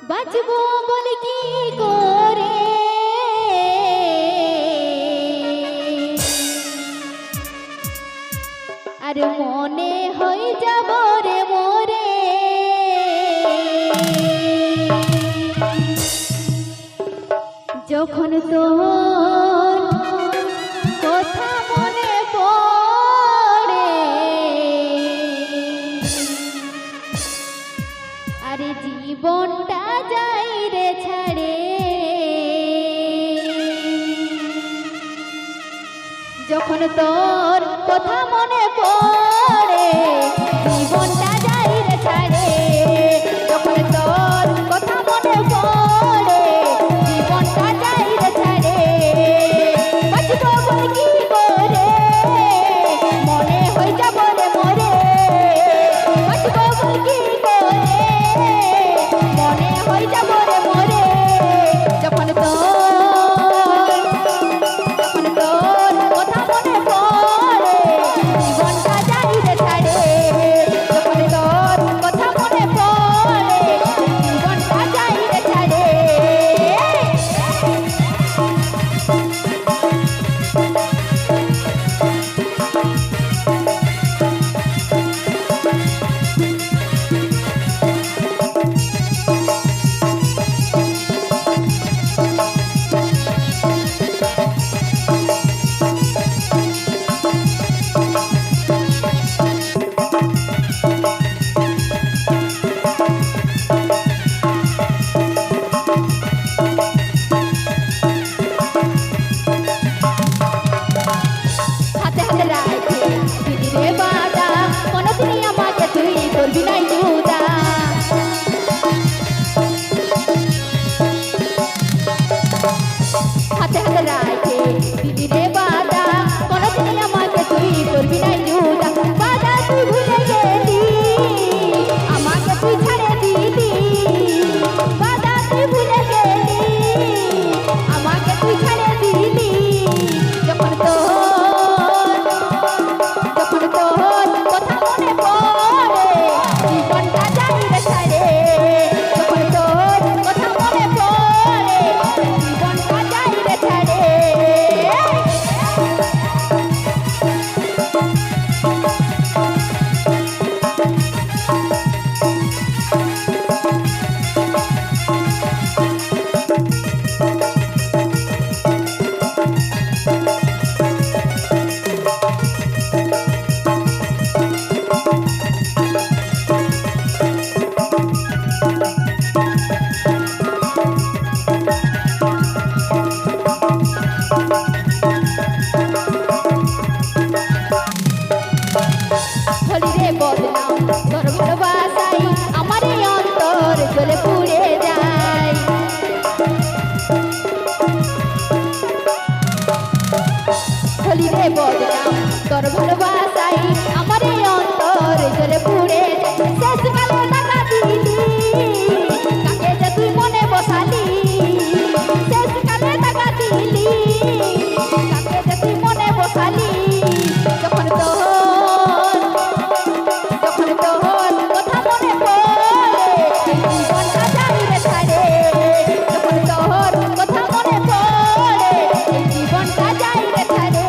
বাঁচবো বলে কি করে আর মনে হয়ে যাব রে মোরে যখন তোর কথা মনে পড়ে আরে জীবনটা যাই রে ছাড়ে যখন তোর কথা মনে পড়ে জীবনটা যাই রে ছাড়ে যখন তোর কথা মনে পড়ে জীবনটা যাই রে ছাড়ে বাঁচবো বলে কি করে মনে হয়ে যাব রে মোরে বাঁচবো বলে কি করে মনে হয়ে যাব রে মোরে যখন তোর কথা মনে পড়ে জীবনটা যাই রে ছাড়ে যখন তোর কথা মনে পড়ে জীবনটা যাই রে ছাড়ে হাতে হাতে রাখে দিদি রে বাদা কোনদিনই আমাকে তুই করবি নাই জুদা হাতে হাতে রাখে দিদি রে বাদা কোনদিনই আমাকে তুই করবি নাই জুদা বাদা তুই ভুলে গেলি আমাকে তুই ছাড়ে দিলি বাদা তুই ভুলে গেলি আমাকে তুই ছাড়ে দিলি যখন তোর কথা মনে পড়ে জীবনটা যাই রে ছাড়ে যখন তোর কথা মনে পড়ে জীবনটা যাই রে ছাড়ে হলি রে বদনাম তোর ভালোবাসাই আমার এই অন্তর জ্বলে পুড়ে যায় হলি রে বদনাম তোর ভালোবাসাই আমার এই অন্তর জ্বলে পুড়ে যায় শেষকালে টাকা দিলি কাকে যে তুই মনে বসালি শেষকালে টাকা দিলি কাকে যে তুই মনে বসালি যখন তোর কথা মনে পড়ে জীবনটা যাই রে ছাড়ে যখন তোর কথা মনে পড়ে জীবনটা যাই রে ছাড়ে